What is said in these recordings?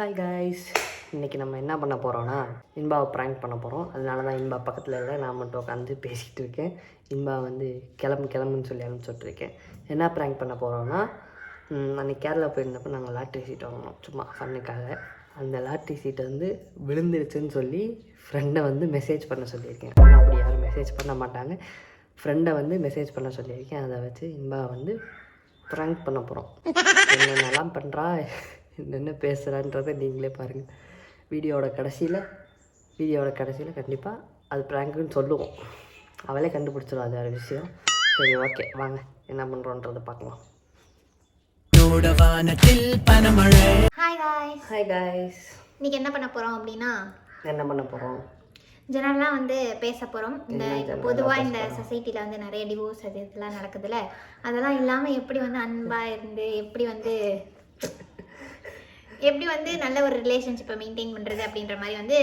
Hi guys, இன்றைக்கி நம்ம என்ன பண்ண போகிறோன்னா இன்பாவை ப்ராங்க் பண்ண போகிறோம். அதனால தான் இன்பா பக்கத்தில் இல்லை, நான் மட்டும் உட்காந்து பேசிகிட்டு இருக்கேன். இன்பா வந்து கிளம்புன்னு சொல்லி அனுப்பிச்சுட்ருக்கேன். என்ன ப்ராங்க் பண்ண போகிறோன்னா, அன்றைக்கி கேரளா போயிருந்தப்போ நாங்கள் லாட்ரி சீட் வாங்கினோம் சும்மா ஃபன்னுக்காக. அந்த லாட்ரி சீட்டை வந்து விழுந்துருச்சுன்னு சொல்லி ஃப்ரெண்டை வந்து மெசேஜ் பண்ண சொல்லியிருக்கேன். ஆனால் அப்படி யாரும் மெசேஜ் பண்ண மாட்டாங்க. ஃப்ரெண்டை வந்து மெசேஜ் பண்ண சொல்லியிருக்கேன். அதை வச்சு இன்பா வந்து ப்ராங்க் பண்ண போகிறோம். என்னென்னலாம் பண்ணுறா, என்னென்ன பேசுகிறான்றதை நீங்களே பாருங்கள். வீடியோவோட கடைசியில் கண்டிப்பாக அது ப்ராங்க்குன்னு சொல்லுவோம். அவளே கண்டுபிடிச்சிடும், அது வேறு விஷயம். சரி, ஓகே, வாங்க என்ன பண்ணுறோன்றதை பார்க்கலாம். ஹாய் காய்ஸ், இன்னைக்கு என்ன பண்ண போகிறோம் அப்படின்னா, ஜெனரலாக வந்து பேச போகிறோம். இந்த பொதுவாக இந்த சொசைட்டியில் வந்து நிறைய டிவோர்ஸ் அது இதெல்லாம் நடக்குதுல்ல, அதெல்லாம் இல்லாமல் எப்படி வந்து அன்பாக இருந்து எப்படி வந்து நல்ல ஒரு ரிலேஷன்ஷிப்பை மெயின்டைன் பண்ணுறது அப்படின்ற மாதிரி வந்து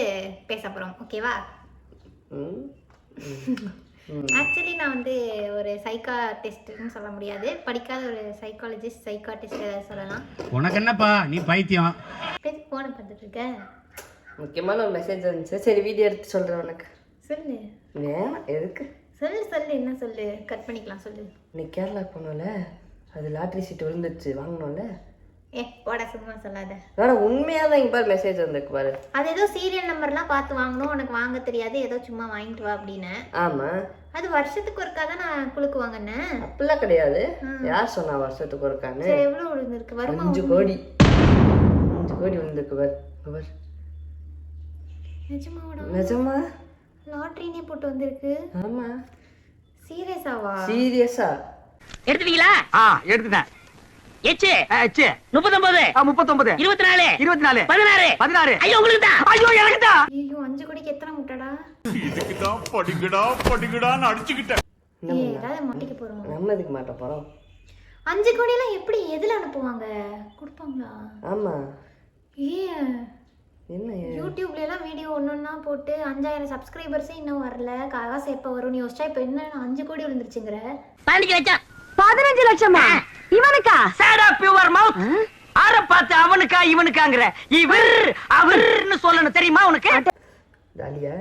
பேச போகிறோம். ஓகேவா? ஆக்சுவலி நான் வந்து ஒரு சைக்காட்டிஸ்ட்னு சொல்ல முடியாது, படிக்காத ஒரு சைக்காட்டிஸ்ட் சொல்லலாம். உனக்கு என்னப்பா, நீ பைத்தியம். ஃபோனை பார்த்துட்டு இருக்க. முக்கியமான ஒரு மெசேஜ் வந்துச்சு. சரி, வீடியோ எடுத்து சொல்கிறேன் உனக்கு. சொல்லு. ஏன் எதுக்கு சொல்லு என்ன சொல்லு, கட் பண்ணிக்கலாம். சொல்லு. இன்னைக்கு கேரளா போனோம்ல, அது லாட்ரி சீட் விழுந்துருச்சு, வாங்கினோம்ல. போட சும்மா சொல்லாத. ஆனால் உண்மையாக தான் இங்கே பாரு மெசேஜ் வந்துருக்கு பாரு. அது ஏதோ சீரியல் நம்பர்லாம் பார்த்து வாங்கணும், உனக்கு வாங்க தெரியாது, ஏதோ சும்மா வாங்கிட்டு வா அப்படின்னு. ஆமாம், அது வருஷத்துக்கு ஒருக்கா தான் நான் குழுக்கு வாங்கினேன். அப்படிலாம் கிடையாது. யார் சொன்னா வருஷத்துக்கு ஒருக்கான்னு? எவ்வளோ விழுந்திருக்கு? வருமா? 5 கோடி விழுந்திருக்கு பாரு. நிஜமா லாட்ரினே போட்டு வந்திருக்கு. ஆமா. சீரியஸாவா? சீரியஸா எடுத்துட்டீங்களா? எடுத்துட்டேன். எச்சு 39 24 16 16. ஐயோ உங்களுக்கு தான். ஐயோ எனக்கு தான். ஐயோ 5 கோடிக்கு எத்தனை முட்டடா? இதுக்கு தான் படிக்கடான்னு அடிச்சுக்கிட்டேன். ஏதாவது மாட்டிக்க போறோம். நம்ம எதுக்கு மாட்ட போறோம்? 5 கோடி எல்லாம் எப்படி எதுல அனுப்புவாங்க? கொடுப்பாங்களா? ஆமா. என்ன யூடியூப்ல எல்லாம் வீடியோ ஒன்னொன்னா போட்டு 5000 சப்ஸ்கிரைபர்ஸே இன்னும் வரல, காசு எப்ப வரும்னு யோசிச்சா இப்ப என்ன 5 கோடி விழுந்துருச்சுங்கற. 15 லட்சமா? இவனுக்கா? Shut up your mouth. ஆற பார்த்து அவனுக்கா இவனுக்காங்கற. அவர்னு சொல்லணும், தெரியுமா உனக்கு? தாலியா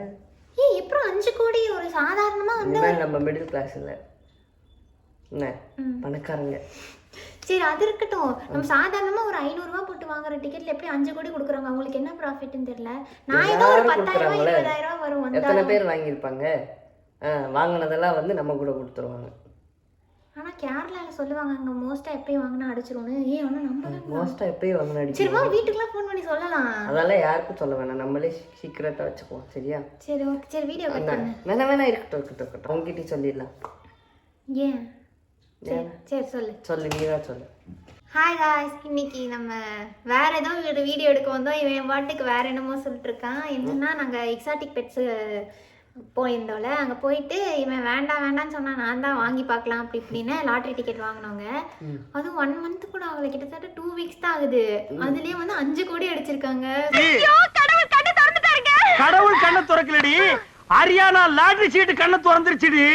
எப்பறம் 5 கோடி ஒரு சாதாரணமா வந்து நம்ம மிடில் கிளாஸ் இல்ல, என்ன பணக்காரங்க. சரி, அது இருக்கட்டும். நம்ம சாதாரணமா ஒரு 500 ரூபாய் போட்டு வாங்குற டிக்கெட்ல எப்படி 5 கோடி கொடுக்குறாங்க? அவங்களுக்கு என்ன ப்ராஃபிட்னு தெரியல. நான் ஏதோ ஒரு 10,000 20,000 வரும் வந்தா. எத்தனை பேர் வாங்கியிருப்பாங்க? வாங்கினதெல்லாம் வந்து நம்ம கூட கொடுத்துருவாங்க. ஆனா கேரளால சொல்லுவாங்க, அங்க மோஸ்டா எப்பயும் வாங்கினா அடிச்சிருவோன்னு. ஆனா நம்ம மோஸ்டா எப்பயும் வாங்கினா அடிச்சிருவோம். சரி, வா வீட்டுக்குலாம் ஃபோன் பண்ணி சொல்லலாம். அதெல்லாம் யாருக்கும் சொல்ல வேணாம், நம்மளே சீக்கிரட்டா வச்சுக்குவோம். சரியா? சரி, ஓகே. சரி, வீடியோ கட் பண்ணு. வேணா இருக்கட்டும். உங்ககிட்ட சொல்லிடலாம். ஏன்? சரி சொல்லு. நீதான் சொல்லு. ஹாய் காய்ஸ், இன்னைக்கு நம்ம வேற ஏதோ ஒரு வீடியோ எடுக்க வந்தோம். இவன் பாட்டுக்கு வேற என்னமோ சொல்லிட்டு இருக்கான். என்னன்னா, நாங்கள் எக்ஸாட்டிக் பெட்ஸு போயிருந்தோம்ல, அங்கே போயிட்டு இவன் வேண்டான்னு சொன்னா, நான் தான் வாங்கி பார்க்கலாம் அப்படி இப்படின்னு லாட்ரி டிக்கெட் வாங்கினவங்க. அதுவும் 1 மந்த் கூட ஆகல, கிட்டத்தட்ட 2 வீக்ஸ் தான் ஆகுது. அதுலயே வந்து 5 கோடி அடிச்சிருக்காங்க. கடவுள் கண்ணை திறக்கலடி, ஹரியானா லாட்ரி சீட்டு கண்ணை திறந்துருச்சுடி.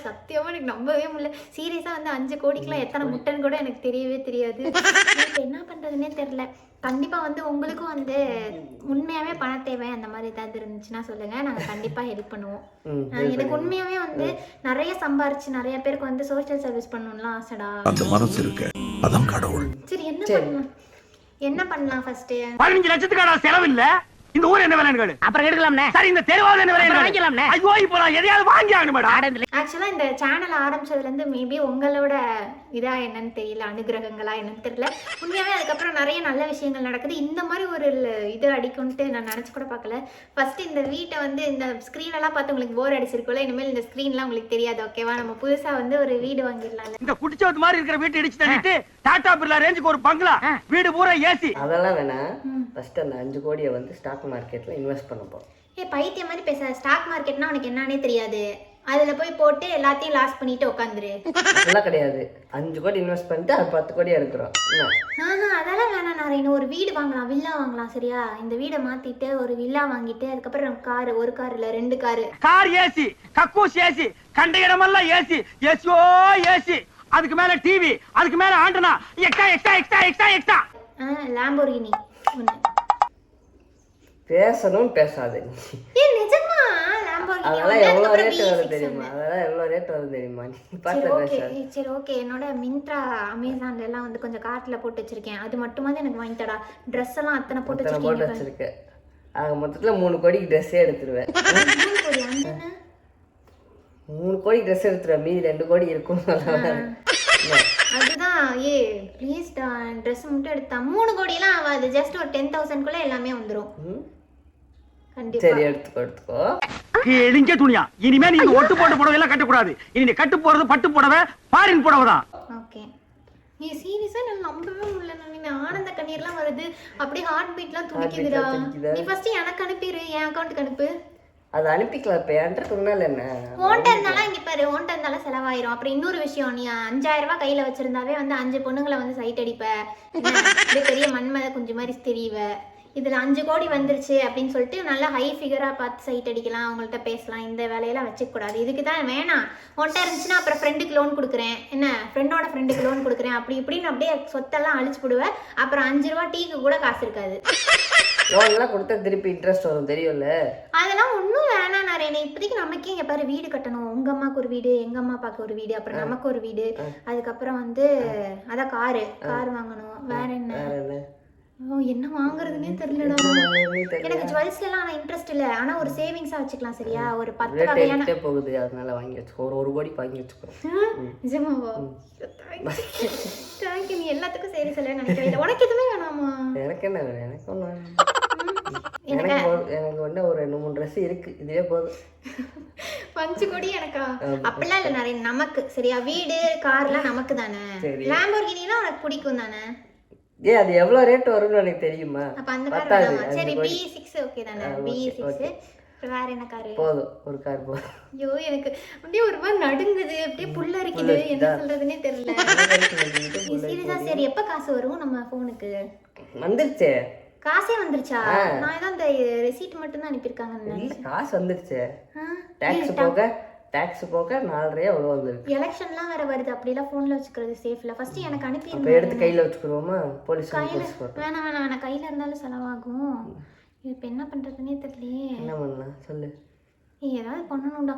சத்தியமா எனக்கு நம்பவே முடியல. சீரியஸா வந்து 5 கோடிக்குலாம் எத்தனை முட்டைன்னு கூட எனக்கு தெரியவே தெரியாது. என்ன பண்றதுன்னே தெரியல. கண்டிப்பா வந்து உங்களுக்கும் வந்து உண்மையாவே பண தேவை அந்த மாதிரி ஏதாவது இருந்துச்சுன்னா சொல்லுங்க, நாங்க கண்டிப்பா ஹெல்ப் பண்ணுவோம். எனக்கு உண்மையாவே வந்து நிறைய சம்பாரிச்சு நிறைய பேருக்கு வந்து சோஷியல் சர்வீஸ் பண்ணணும்லாம் ஆசைடா. அந்த மனசு இருக்கு, அதான் கடவுள். சரி, என்ன பண்ணலாம்? ஃபர்ஸ்ட் 15 லட்சத்துக்கான செலவு இல்ல. இந்த ஊர் என்ன விலைன்னு கேளு, அப்புறம் எடுக்கலாம்னே. சரி, இந்த தெருவாவது என்ன விலைன்னு வாங்கிக்கலாம்னே. ஐயோ, இப்போ நான் எதையாவது வாங்கி ஆகணும் மேடம். ஆக்சுவலா இந்த சேனல் ஆரம்பிச்சதுல இருந்து மேபி உங்களோட இதா என்னன்னு தெரியல, அனுகிரகங்களா என்னன்னு தெரியல. உண்மையாவே அதுக்கப்புறம் நிறைய நல்ல விஷயங்கள் நடக்குது. இந்த மாதிரி ஒரு இது அடிக்கும்ட்டு நான் நினைச்சு கூட பார்க்கல. ஃபர்ஸ்ட் இந்த வீட்டை வந்து இந்த ஸ்கிரீன் எல்லாம் பார்த்து உங்களுக்கு போர் அடிச்சிருக்கும்ல, இனிமேல் இந்த ஸ்கிரீன்லாம் உங்களுக்கு தெரியாது. ஓகேவா? நம்ம புதுசா வந்து ஒரு வீடு வாங்கிடலாம். இந்த குடிச்சவத்து மாதிரி இருக்கிற வீட்டை இடிச்சு தள்ளிட்டு டாடா பிர்லா ரேஞ்சுக்கு ஒரு பங்களா வீடு பூரா ஏசி. அதெல்லாம் வேணாம். ஃபர்ஸ்ட் அந்த 5 கோடியை வந்து ஸ்டாக் மார்க்கெட்ல இன்வெஸ்ட் பண்ண போறோம். பைத்தியம் மாதிரி பேச. ஸ்டாக் மார்க்கெட்னா உனக்கு என்னன்னே தெரியாது. அதுல போய் போட்டு எல்லாத்தையும் லாஸ் பண்ணிட்டு உட்காந்துரு. அதெல்லாம் கிடையாது. 5 கோடி இன்வெஸ்ட் பண்ணிட்டு அது 10 கோடி எடுக்கிறோம். அதெல்லாம் வேணாம். நான் இன்னும் ஒரு வீடு வாங்கலாம், வில்லா வாங்கலாம். சரியா? இந்த வீடை மாத்திட்டு ஒரு வில்லா வாங்கிட்டு அதுக்கப்புறம் கார், ஒரு கார் இல்ல 2 கார் ஏசி, கக்கூஸ் ஏசி, கண்ட இடமெல்லாம் ஏசி, ஏசியோ ஏசி. அதுக்கு மேல டிவி, அதுக்கு மேல ஆண்டனா, எக்ஸ்ட்ரா. லாம்போர்கினி ஒன்று. பேசணும் பேசாத நீ. ஏன் நிஜமா லாம்போர்கினி அதெல்லாம் வந்து எவ்வளோ அதுக்கப்புறம் ரேட் வருது B6 தெரியுமா? அதெல்லாம் எவ்வளோ ரேட் வருது தெரியுமா? நீ சரி பார்த்து ஓகே பேசாத. சரி ஓகே என்னோட மிந்த்ரா அமேசான்ல எல்லாம் வந்து கொஞ்சம் கார்ட்ல போட்டு வச்சிருக்கேன். அது மட்டுமாவது எனக்கு வாங்கி தடா. ட்ரெஸ் எல்லாம் அத்தனை போட்டு அத்தனை போட்டு வச்சிருக்கேன். வச்சிருக்கேன். ஆக மொத்தத்தில் 3 கோடிக்கு ட்ரெஸ்ஸே எடுத்துருவேன். 3 கோடி ட்ரெஸ் எடுத்துருவேன். மீதி 2 கோடி இருக்கும். அதுதான் ஏ ப்ளீஸ் ட்ரெஸ் மட்டும் எடுத்தா 3 கோடிலாம் ஆகாது. ஜஸ்ட் ஒரு 10,000 எல்லாமே வந்துரும். கண்டிப்பா சரி எடுத்துக்கோ. எளிஞ்ச துணியா இனிமே நீ ஒட்டு போட்ட புடவை எல்லாம் கட்டக்கூடாது. இனி நீ கட்டு போறது பட்டு புடவை, ஃபாரின் புடவை தான். ஓகே நீ சீரியஸா நான் நம்பவே முடியல. நான் ஆனந்த கண்ணீர்லாம் வருது. அப்படியே ஹார்ட் பீட்லாம் துடிக்குதுடா. நீ ஃபர்ஸ்ட் எனக்கு அனுப்பிடு. என் அக்கவுண்ட்க்கு அனுப்பு. அது அனுப்பிக்கலாம். இப்போ என்கிட்ட சொன்னால என்ன? ஓன்ட்ட இருந்தாலும் இங்க பாரு, ஓன்ட்ட இருந்தாலும் செலவாயிரும். அப்புறம் இன்னொரு விஷயம், நீ 5,000 ரூபாய் கையில வச்சிருந்தாவே வந்து 5 பொண்ணுங்களை வந்து சைட் அடிப்ப. அப்படியே பெரிய மண்மத குஞ்சு மாதிரி தெரியுவ. இதுல 5 கோடி வந்துருச்சு அப்படின்னு சொல்லிட்டு நல்லா ஹை ஃபிகரா பார்த்து சைட் அடிக்கலாம், அவங்கள்ட்ட பேசலாம். இந்த வேலையெல்லாம் வச்சுக்க கூடாது. இதுக்கு தான் வேணாம். ஒன்ட்ட இருந்துச்சுன்னா அப்புறம் ஃப்ரெண்டுக்கு லோன் கொடுக்குறேன், என்ன ஃப்ரெண்டோட ஃப்ரெண்டுக்கு லோன் கொடுக்குறேன், அப்படி இப்படின்னு அப்படியே சொத்தெல்லாம் அழிச்சு போடுவேன். அப்புறம் 5 ரூபா டீக்கு கூட காசு இருக்காது. லோன்லாம் கொடுத்தா திருப்பி இன்ட்ரெஸ்ட் வரும் தெரியும்ல. அதெல்லாம் ஒன்றும் வேணாம் நாரேனே. இப்போதைக்கு நமக்கே இங்கே பாரு வீடு கட்டணும். உங்க அம்மாவுக்கு ஒரு வீடு, எங்க அம்மா அப்பாவுக்கு ஒரு வீடு, அப்புறம் நமக்கு ஒரு வீடு, அதுக்கப்புறம் வந்து அதான் கார் வாங்கணும். வேற என்ன? ஓ என்ன வாங்குறதுன்னே தெரியலடா. எனக்கு ஜுவல்ஸ்ல எல்லாம் இன்ட்ரெஸ்ட் இல்ல. ஆனா ஒரு சேவிங்ஸா வச்சுக்கலாம். சரியா? ஒரு 10 வகையான போகுது. அதனால வாங்கி வச்சுக்கோ. ஒரு கோடி வாங்கி வச்சுக்கோ. நிஜமாவா? தேங்க்யூ. நீ எல்லாத்துக்கும் சரி சொல்ல நினைக்கிறேன். உனக்கு எதுவுமே வேணாமா? எனக்கு என்ன வேணும்? எனக்கு ஒண்ணு எனக்கு வந்து ஒரு 2-3 ட்ரெஸ் இருக்கு. இதுவே போதும். 5 கோடி எனக்கா? அப்படிலாம் இல்ல நிறைய நமக்கு. சரியா? வீடு கார்லாம் நமக்கு தானே. லாம்போர்கினிலாம் உனக்கு பிடிக்கும் தானே? அது எவ்வளவு ரேட் வரும்னு எனக்கு தெரியுமா? அப்ப அந்த கார் வேணாமா? சரி B6 ஓகே தானே? B6 வேற என்ன கார்? போதும். ஒரு கார் போதும். ஐயோ எனக்கு அப்படியே ஒரு மாதிரி நடுங்குது. அப்படியே புல்லரிக்குது. என்ன சொல்றதுன்னே தெரியல. சீரியஸா? சரி எப்ப காசு வரும் நம்ம போனுக்கு? வந்துருச்சே. காசே வந்துருச்சா? நான் ஏதோ அந்த ரெசீட் மட்டும் தான் அனுப்பியிருக்காங்கன்னு நினைச்சேன். காசு வந்துருச்சே. டாக்ஸ் போக 4.5 எவ்வளோ வந்துருக்கு. எலெக்ஷன்லாம் வேற வருது. அப்படிலாம் ஃபோனில் வச்சுக்கிறது சேஃப்ல. ஃபர்ஸ்ட் எனக்கு அனுப்பி. இப்போ எடுத்து கையில் வச்சுக்கிறோமா? போலீஸ் வேணாம் கையில் இருந்தாலும் செலவாகும். இப்போ என்ன பண்ணுறதுன்னே தெரியலையே. என்ன பண்ணலாம் சொல்லு. ஏதாவது பண்ணணும்டா.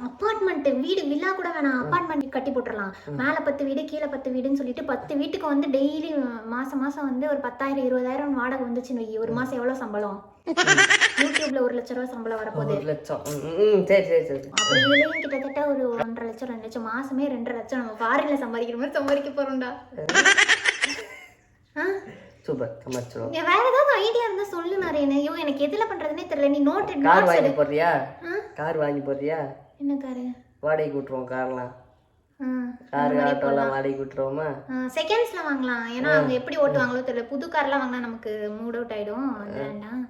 அப்பார்ட்மெண்ட் வீடு வில்லா கூட வேணாம். அப்பார்ட்மெண்ட் கட்டி போட்டுடலாம். மேலே 10 வீடு கீழே 10 வீடுன்னு சொல்லிட்டு 10 வீட்டுக்கு வந்து டெய்லி மாசம் வந்து ஒரு 10,000 20,000 வாடகை வந்துச்சுன்னு வை. ஒரு மாசம் எவ்வளோ சம்பளம்? யூடியூப்ல 1 லட்ச ரூபா சம்பளம் வரப்போகுது. 1 லட்சம். சரி. அப்படி இதுலயும் கிட்டத்தட்ட ஒரு 1.5 லட்சம் 2 லட்சம் மாசமே 2.5 லட்சம் நம்ம ஃபாரின்ல சம்பாதிக்கிற மாதிரி சம்பாதிக்க போறோம்டா. சூப்பர் சமாளிச்சிரும். வேற ஏதாவது ஐடியா இருந்தா சொல்லு நாரேனே. ஐயோ எனக்கு எதுல பண்றதுனே தெரியல. நீ நோட் கார் வாங்கி போறியா? கார் வாங்கி போறியா? என்ன கார்? வாடகைக்கு விட்டுருவோம் கார்லாம். கார் ஆட்டோலாம் வாடகைக்கு விட்டுருவோமா? செகண்ட்ஸ்ல வாங்கலாம். ஏன்னா அவங்க எப்படி ஓட்டுவாங்களோ தெரியல. புது கார்லாம் வாங்கினா நமக்கு மூட் அவுட் ஆயிடும். அது வேண்டாம்.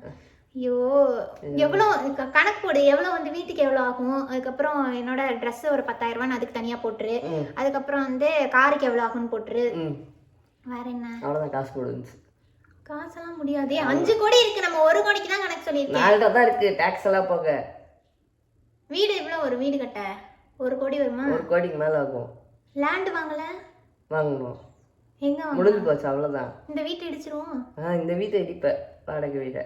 ஐயோ எவ்வளோ கணக்கு போடு. எவ்வளோ வந்து வீட்டுக்கு எவ்வளோ ஆகும்? அதுக்கப்புறம் என்னோட ட்ரெஸ் ஒரு 10,000 ரூபான்னு அதுக்கு தனியா போட்டுரு. அதுக்கப்புறம் வந்து காருக்கு எவ்வளோ ஆகும்னு போட்டுரு. வேற என்ன? அவ்வளோதான். காசு போடுச்சு. காசெல்லாம் முடியாது. 5 கோடி இருக்கு. நம்ம 1 கோடிக்கு தான் கணக்கு சொல்லியிருக்கேன். 4 தான் இருக்கு. டாக்ஸ் எல்லாம் போக. வீடு எவ்வளோ? ஒரு வீடு கட்ட 1 கோடி வருமா? 1 கோடிக்கு மேல ஆகும். லேண்ட் வாங்கல? வாங்கணும். எங்க வாங்க? முடிஞ்சு போச்சு அவ்வளவுதான். இந்த வீட்டை இடிச்சிருவோம். இந்த வீட்டை இடிப்ப. வாடகை வீட்டை.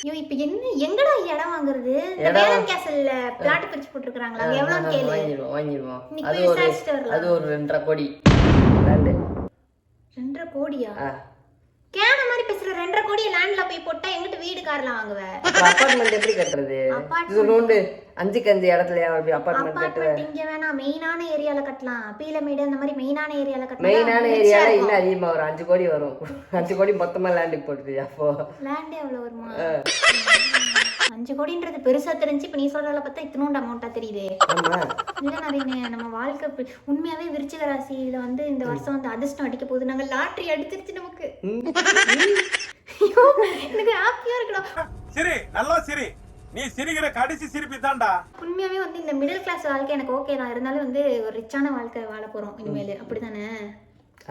ஐயோ இப்போ என்ன எங்கடா இடம் வாங்குறது? இந்த வேலன் கேசல்ல பிளாட் பிரிச்சு போட்டுருக்காங்களா? எவ்வளவு கேளு. வாங்கிடுவோம். அது ஒரு 2.5 கோடி. லேண்ட் 2.5 கோடியா? கேன மாதிரி பேசுற. 2.5 கோடி லேண்ட்ல போய் போட்டா எங்கிட்ட வீடு கார்லாம் வாங்குவ? அபார்ட்மெண்ட் எப்படி கட்டுறது? இது 5 இடத்துல அபார்ட்மெண்ட் கட்டுற. இங்க வேணா மெயினான ஏரியால கட்டலாம். பீலமேடு அந்த மாதிரி மெயினான ஏரியால கட்டலாம். மெயினான ஏரியால இன்னும் அதிகமா ஒரு 5 கோடி வரும். 5 கோடி மொத்தமா லேண்டுக்கு போட்டுது. அப்போ லேண்ட் எவ்வளவு வருமா? 5 கோடின்றது பெருசா தெரிஞ்சு. இப்ப நீ சொல்றத பார்த்தா இத்தனோண்டு அமௌண்டா தெரியுது. இல்ல நிறைய நம்ம வாழ்க்கை உண்மையாவே விருச்சிக ராசியில வந்து இந்த வருஷம் வந்து அதிர்ஷ்டம் அடிக்க போகுது. நாங்க லாட்டரி அடிச்சிருச்சு நமக்கு. எனக்கு ஹாப்பியா இருக்கணும். சரி நல்லா சரி. நீ சிரிக்கிற கடைசி சிரிப்பி தான்டா. உண்மையாவே வந்து இந்த மிடில் கிளாஸ் வாழ்க்கை எனக்கு ஓகே தான். இருந்தாலும் வந்து ஒரு ரிச்சான வாழ்க்கை வாழ போறோம் இனிமேல். அப்படிதானே?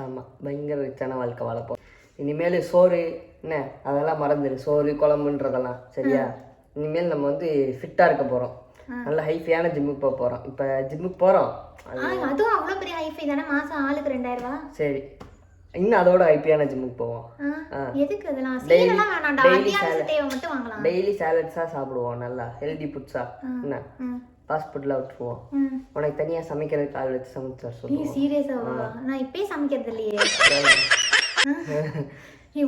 ஆமா, பயங்கர ரிச்சான வாழ்க்கை வாழ போறோம் இனிமேல். சோறு என்ன அதெல்லாம் மறந்துடு. சோறு குழம்புன்றதெல்லாம் சரியா? இனிமேல் நம்ம வந்து ஃபிட்டா இருக்க போறோம். நல்ல ஹைஃபையான ஜிம்முக்கு போக போறோம். இப்ப ஜிம்முக்கு போறோம். அதுவும் அவ்வளவு பெரிய ஹைஃபை தானே? மாசம் ஆளுக்கு 2,000 ரூபாய். சரி இன்னும் அதோட ஐபியான ஜிம்முக்கு போவோம். எதுக்கு அதெல்லாம் சீனெல்லாம் வேணாம்டா, டெய்லி அத்தியாவசிய தேவை மட்டும் வாங்கலாம். டெய்லி சாலட்ஸாக சாப்பிடுவோம், நல்லா ஹெல்தி ஃபுட்ஸா. என்ன ஃபாஸ்ட் ஃபுட்லாம் விட்டுருவோம். உனக்கு தனியாக சமைக்கிறதுக்கு ஆள் வச்சு சமைச்சு நீ சொல்லுவோம். சீரியஸாவா? நான் இப்பயே சமைக்கிறது இல்லையே.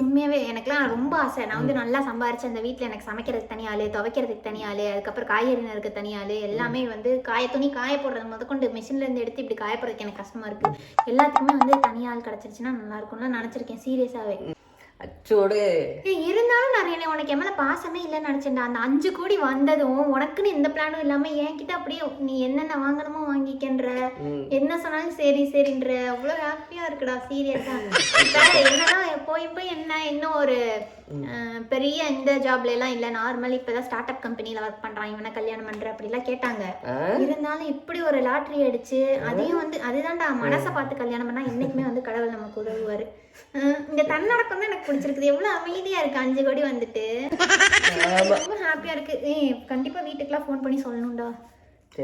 உண்மையாவே எனக்குலாம் ரொம்ப ஆசை. நான் வந்து நல்லா சம்பாரிச்சு அந்த வீட்டில் எனக்கு சமைக்கிறதுக்கு தனி ஆள், துவைக்கிறதுக்கு தனி ஆள், அதுக்கப்புறம் காய்கறி நறுக்க தனி ஆள், எல்லாமே வந்து துணி காய போடுறது முதற்கொண்டு மிஷின்லேருந்து எடுத்து இப்படி காய போடுறதுக்கு எனக்கு கஷ்டமாக இருக்குது. எல்லாத்துக்குமே வந்து தனி ஆள் கிடச்சிருச்சுன்னா நல்லா இருக்கும்னு நினச்சிருக்கேன் சீரியஸாகவே. அச்சோடு இருந்தாலும் நிறைய உனக்கு என் மேலே பாசமே இல்லைன்னு நினச்சேன்டா. அந்த 5 கோடி வந்ததும் உனக்குன்னு எந்த பிளானும் இல்லாமல் என்கிட்ட அப்படியே நீ என்னென்ன வாங்கணுமோ வாங்கிக்கன்ற, என்ன சொன்னாலும் சரி சரின்ற, அவ்வளோ ஹாப்பியாக இருக்குடா சீரியஸா. என்னன்னா போய் என்ன இன்னும் ஒரு பெரிய இந்த ஜாப்ல எல்லாம் இல்லை, நார்மல் இப்போதான் ஸ்டார்ட் அப் கம்பெனியில் ஒர்க் பண்ணுறான், இவனை கல்யாணம் பண்ணுற அப்படிலாம் கேட்டாங்க. இருந்தாலும் இப்படி ஒரு லாட்ரி அடிச்சு அதையும் வந்து அதுதான்டா மனசை பார்த்து கல்யாணம் பண்ணால் என்றைக்குமே வந்து கடவுள் நமக்கு உதவுவார். இந்த தன்னடக்கம் தான் எனக்கு பிடிச்சிருக்குது. எவ்வளோ அமைதியா இருக்கு 5 கோடி வந்துட்டு. ரொம்ப ஹாப்பியா இருக்கு. கண்டிப்பா வீட்டுக்குலாம் ஃபோன் பண்ணி சொல்லணும்டா.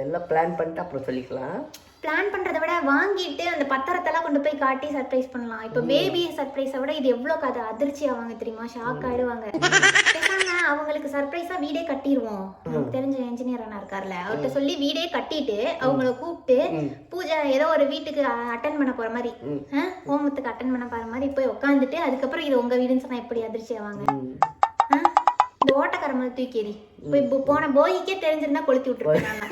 எல்லாம் பிளான் பண்ணிட்டு அப்புறம் சொல்லிக்கலாம். பிளான் பண்றதை விட வாங்கிட்டு அந்த பத்திரத்தெல்லாம் கொண்டு போய் காட்டி சர்ப்ரைஸ் பண்ணலாம். இப்போ பேபி சர்ப்ரைஸை விட இது எவ்வளோ கதை அதிர்ச்சி ஆவாங்க தெரியுமா, ஷாக் ஆயிடுவாங்க. அவங்களுக்கு சர்ப்ரைஸா வீடே கட்டிடுவோம். நமக்கு தெரிஞ்ச என்ஜினியர் அண்ணா இருக்கார்ல, அவர்கிட்ட சொல்லி வீடே கட்டிட்டு அவங்கள கூப்பிட்டு பூஜை ஏதோ ஒரு வீட்டுக்கு அட்டன் பண்ண போற மாதிரி, ஹோமத்துக்கு அட்டன் பண்ண போற மாதிரி போய் உட்காந்துட்டு அதுக்கப்புறம் இது உங்க வீடுன்னு சொன்னா எப்படி அதிர்ச்சி ஆவாங்க. இந்த ஓட்டக்கார மாதிரி தூக்கி போய் போன போய்க்கே தெரிஞ்சிருந்தா கொளுத்தி விட்டுருக்காங்க.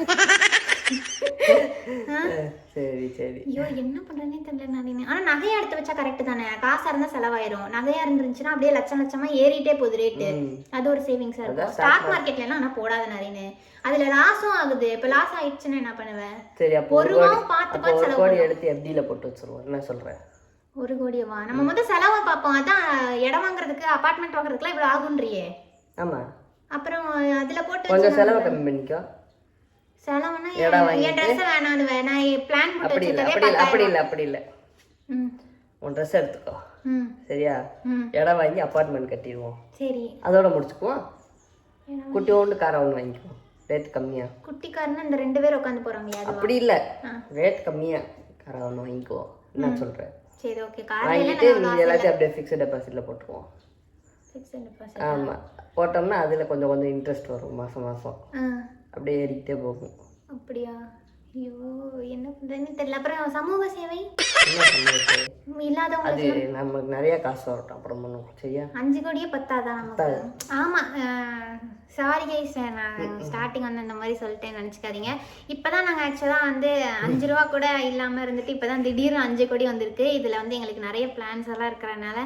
சரி சரி. ஐயோ என்ன பண்றேன்னே தெரியல நான். ஆனா நகையா எடுத்து வச்சா கரெக்ட் தானே, காசா இருந்தா செலவாயிரும். நகையா இருந்துச்சுன்னா அப்படியே லட்சம் லட்சமா ஏறிட்டே போகுது ரேட்டு, அது ஒரு சேவிங்ஸா இருக்கும். ஸ்டாக் மார்க்கெட்ல எல்லாம் ஆனா போடாத நிறைய, அதுல லாஸும் ஆகுது. இப்ப லாஸ் ஆயிடுச்சுன்னா என்ன பண்ணுவேன்? சரி, அப்போ ஒரு ரூபாவும் பார்த்து பார்த்து செலவு கோடி எடுத்து FD-ல போட்டு வச்சிருவோம். என்ன சொல்றேன்? 1 கோடியவா? நம்ம முதல்ல செலவை பார்ப்போம். அதான் இடம் வாங்குறதுக்கு அபார்ட்மெண்ட் வாங்குறதுக்குலாம் இவ்வளவு ஆகுன்றியே. ஆமா, அப்புறம் அதுல போட்டு கொஞ்சம் செலவு கம்மி பண்ணிக்கோ. செலவுனா என் ட்ரெஸ் வேணாம், நான் பிளான் போட்டு அப்படி இல்ல உன் ட்ரெஸ் எடுத்துக்கோ. சரியா? இடம் வாங்கி அபார்ட்மெண்ட் கட்டிடுவோம். சரி, அதோட முடிச்சுக்குவோம். குட்டியோண்டு காரை ஒன்று வாங்கிக்குவோம், ரேட் கம்மியா. குட்டி கார்னா இந்த 2 பேர் உட்காந்து போறாங்களே அது? அப்படி இல்ல, ரேட் கம்மியா காரை ஒன்று வாங்கிக்குவோம். என்ன சொல்றேன்? சரி ஓகே, கார் வாங்கிட்டு நீ எல்லாத்தையும் அப்படியே ஃபிக்ஸ்ட் டெபாசிட்ல போட்டுருவோம். ஆமா, போட்டோம்னா அதுல கொஞ்சம் கொஞ்சம் இன்ட்ரெஸ்ட் வரும் மாசம் மாசம், அப்படியே ஏறிக்கிட்டே போகும். அப்படியா? ஐயோ என்ன பண்றேன்னு தெரியல. அப்புறம் சமூக சேவை அது நமக்கு நிறைய காசு வரட்டும், அப்புறம் பண்ணுவோம். சரியா? 5 கோடியே பத்தாதான் நமக்கு? ஆமா, சாரி கைஸ், நான் ஸ்டார்டிங் வந்து அந்த மாதிரி சொல்லிட்டேன்னு நினச்சிக்காதீங்க. இப்போ தான் நாங்கள் ஆக்சுவலாக வந்து 5 ரூபா கூட இல்லாமல் இருந்துட்டு இப்போ தான் திடீர்னு 5 கோடி வந்திருக்கு. இதில் வந்து எங்களுக்கு நிறைய பிளான்ஸ் எல்லாம் இருக்கிறனால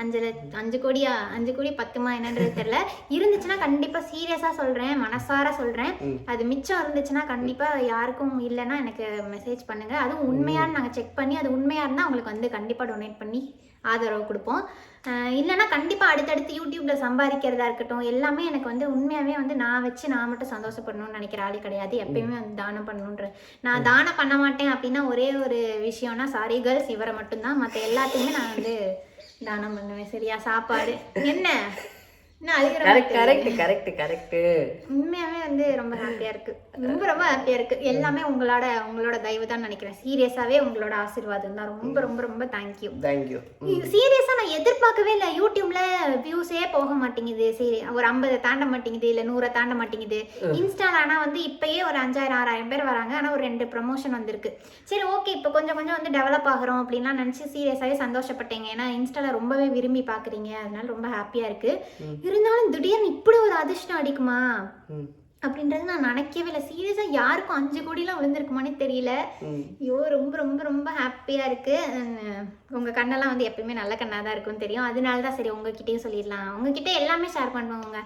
5 கோடியா 5 கோடி பத்துமா என்னன்றது தெரியல. இருந்துச்சுன்னா கண்டிப்பாக சீரியஸாக சொல்கிறேன், மனசார சொல்கிறேன். அது மிச்சம் இருந்துச்சுன்னா கண்டிப்பாக யாருக்கும் இல்லைன்னா எனக்கு மெசேஜ் பண்ணுங்கள். அதுவும் உண்மையானு நாங்கள் செக் பண்ணி அது உண்மையாக இருந்தால் அவங்களுக்கு வந்து கண்டிப்பாக டொனேட் பண்ணி ஆதரவு கொடுப்போம். இல்லைனா கண்டிப்பாக அடுத்தடுத்து யூடியூப்பில் சம்பாதிக்கிறதா இருக்கட்டும் எல்லாமே எனக்கு வந்து உண்மையாகவே வந்து நான் வச்சு நான் மட்டும் சந்தோஷப்படணும்னு நினைக்கிற ஆளே கிடையாது. எப்பயுமே வந்து தானம் பண்ணணுன்ற, நான் தானம் பண்ண மாட்டேன் அப்படின்னா ஒரே ஒரு விஷயம்னா சாரி கேர்ள்ஸ், இவரை மட்டும்தான். மற்ற எல்லாத்தையுமே நான் வந்து தானம் பண்ணுவேன். சரியா? சாப்பாடு என்ன உண்மையாவே வந்து ரொம்ப ஹாப்பியா இருக்கு, ரொம்ப ஹாப்பியா இருக்கு. எல்லாமே உங்களோட தயவு தான் நினைக்கிறேன். சீரியஸாவே உங்களோட ஆசீர்வாதம் தான். ரொம்ப ரொம்ப ரொம்ப தேங்க்யூ. சீரியஸா நான் எதிர்பார்க்கவே இல்லை. யூடியூப்ல வியூஸே போக மாட்டேங்குது. சரி, ஒரு 50 தாண்ட மாட்டேங்குது, இல்ல 100 தாண்ட மாட்டேங்குது. இன்ஸ்டால ஆனா வந்து இப்பயே ஒரு 5000-6000 பேர் வராங்க. ஆனா ஒரு 2 ப்ரமோஷன் வந்திருக்கு. சரி ஓகே, இப்போ கொஞ்சம் கொஞ்சம் வந்து டெவலப் ஆகிறோம் அப்படின்லாம் நினைச்சு சீரியஸாவே சந்தோஷப்பட்டேங்க. ஏன்னா இன்ஸ்டால ரொம்பவே விரும்பி பாக்குறீங்க, அதனால ரொம்ப ஹாப்பியா இருக்கு. இருந்தாலும் திடீர்னு இப்படி ஒரு அதிர்ஷ்டம் அடிக்குமா அப்படின்றது நான் நினைக்கவே இல்லை. சீரியஸா யாருக்கும் 5 கோடிலாம் விழுந்திருக்குமானே தெரியல. ஐயோ ரொம்ப ரொம்ப ரொம்ப ஹாப்பியா இருக்கு. உங்க கண்ணெல்லாம் வந்து எப்பயுமே நல்ல கண்ணா தான் இருக்கும்னு தெரியும். அதனால தான் சரி உங்ககிட்டயும் சொல்லிடலாம். உங்ககிட்ட எல்லாமே ஷேர் பண்ணுவாங்க.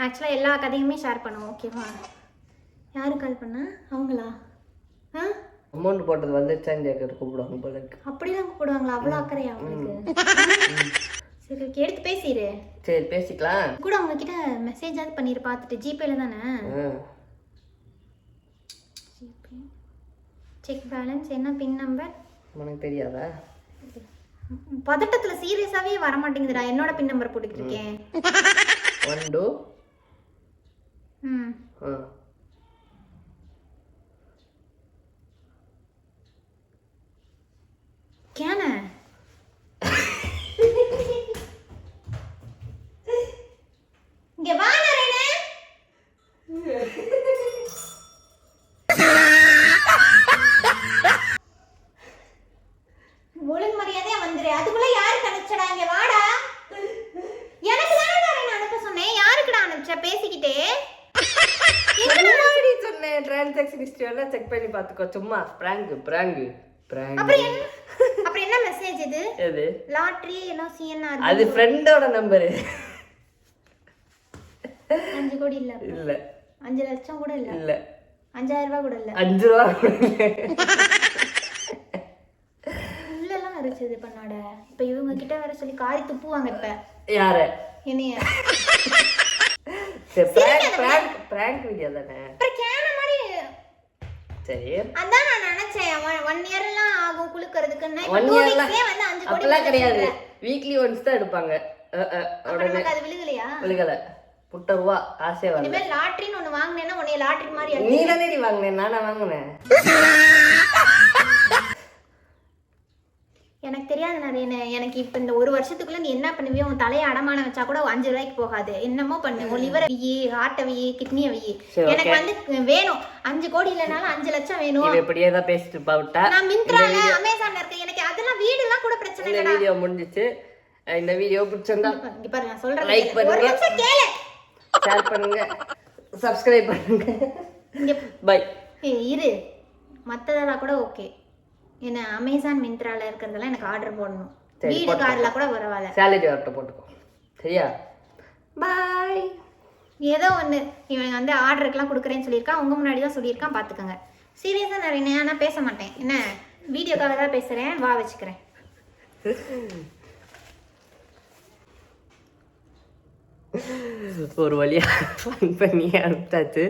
ஆக்சுவலா எல்லா கதையுமே ஷேர் பண்ணுவோம். ஓகேவா? யாரு கால் பண்ணா? அவங்களா? அமௌண்ட் போட்டது வந்துச்சான்னு கேட்கறது கூப்பிடுவாங்க போல இருக்கு. அப்படிதான் கூப்பிடுவாங்களா? அவ்வளோ அக்கறையா அவங்களுக்கு? சரி ஓகே, எடுத்து பேசிடு. சரி பேசிக்கலாம். கூட உங்ககிட்ட மெசேஜாவது பண்ணிரு பார்த்துட்டு. ஜிபேல தானே? ஜிபே செக் பேலன்ஸ் என்ன பின் நம்பர் உனக்கு தெரியாதா? பதட்டத்துல சீரியஸாவே வர மாட்டேங்குதுடா. என்னோட பின் நம்பர் போட்டுக்கிட்டு இருக்கேன். 1 2 கேன இங்க வா நரேனே. ஒழுங்கு மரியாதையா வந்துரு. அதுக்குள்ள யாருக்கு அனுப்பிச்சடா? இங்க வாடா. எனக்கு தானே நரேன் அனுப்ப சொன்னேன். யாருக்குடா அனுப்பிச்ச பேசிக்கிட்டே? முன்னாடி சொன்னேன் டிரான்சாக்ஷன் ஹிஸ்டரி எல்லாம் செக் பண்ணி பார்த்துக்கோ. சும்மா பிராங்க் பிராங்க் பிராங்க். அப்புறம் என்ன மெசேஜ் இது? எது? லாட்டரி என்ன சிஎன்ஆர்? அது ஃப்ரெண்டோட நம்பரு. 5 கோடி இல்ல. இல்ல 5 லட்சம் கூட இல்ல. இல்ல 5000 ரூபாய் கூட இல்ல. 5 ரூபா கூட இல்ல. உள்ளெல்லாம் அரைச்சது பண்ணாட. இப்ப இவங்க கிட்ட வேற சொல்லி காரி துப்புவாங்க. இப்ப யார? என்னைய. பிராங்க் வீடியோ தானே. அப்புறம் கேன மாதிரி. சரி அதான் நான் நினைச்சேன் 1 இயர் எல்லாம் ஆகும் குளுக்கிறதுக்குன்னா. 1 இயர்லாம் வந்து 5 கோடி அப்படிலாம் கிடையாது. வீக்லி ஒன்ஸ் தான் எடுப்பாங்க. உடனே அது விழுகலையா? விழுகல. புட்ட ரூபா காசே வரல. இனிமேல் லாட்டரின்னு ஒண்ணு வாங்குனேன்னா உன்னைய லாட்டரி மாதிரி நீ தானே வாங்கினேன். நானா வாங்கினேன்? எனக்கு தெரியாது நிறைய. எனக்கு இப்ப இந்த 1 வருஷத்துக்குள்ள நீ என்ன பண்ணுவியோ? உன் தலையை அடமானம் வச்சா கூட 5 ரூபாய்க்கு போகாது. என்னமோ பண்ணு. உன் லிவரை வி, ஹார்ட்டை வி, கிட்னியை வி. எனக்கு வந்து வேணும் 5 கோடி இல்லைனாலும் 5 லட்சம் வேணும். இவ இப்படியே தான் பேசிட்டு பாவுட்டா. நான் மிந்த்ரால அமேசான்ல இருக்கேன். எனக்கு அதெல்லாம் வீடுலாம் கூட பிரச்சனை இல்ல. இந்த வீடியோ முடிஞ்சிச்சு. இந்த வீடியோ பிடிச்சிருந்தா இங்க பாரு நான் சொல்றேன். லைக் பண்ணுங்க, ஒரு நிமிஷம் கேளு. ஷேர் பண்ணுங்க, சப்ஸ்கிரைப் பண்ணுங்க. இங்க பை. இரு. மத்ததெல்லாம் கூட ஓகே. என்ன அமேசான் மிந்த்ரால இருக்கிறதெல்லாம் எனக்கு ஆர்டர் போடணும். வீடு கார்ல கூட பரவாயில்ல. சேலரி ஆர்டர் போட்டுக்கோ. சரியா? பை. ஏதோ ஒன்று இவன் வந்து ஆர்டருக்குலாம் கொடுக்குறேன்னு சொல்லியிருக்கான். உங்க முன்னாடி தான் சொல்லியிருக்கான். பார்த்துக்கோங்க. சீரியஸாக நிறைய நான் பேச மாட்டேன். என்ன வீடியோக்காக தான் பேசுகிறேன். வா வச்சுக்கிறேன். ஒரு வழியா ஃபன் பண்ணி அனுப்பிட்டாச்சு.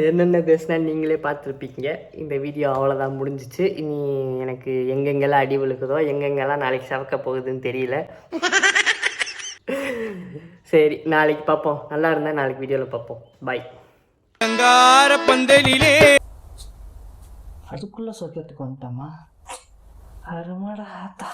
என்னென்ன பேசினா நீங்களே பார்த்துருப்பீங்க. இந்த வீடியோ அவ்வளோதான் முடிஞ்சிச்சு. இனி எனக்கு எங்கெங்கெல்லாம் அடி விழுக்குதோ, எங்கெங்கெல்லாம் நாளைக்கு சவக்க போகுதுன்னு தெரியல. சரி, நாளைக்கு பார்ப்போம். நல்லா இருந்தால் நாளைக்கு வீடியோவில் பார்ப்போம். பாய். அதுக்குள்ளே சொர்க்கத்துக்கு வந்துட்டோமா? அருமாடா ஆத்தா.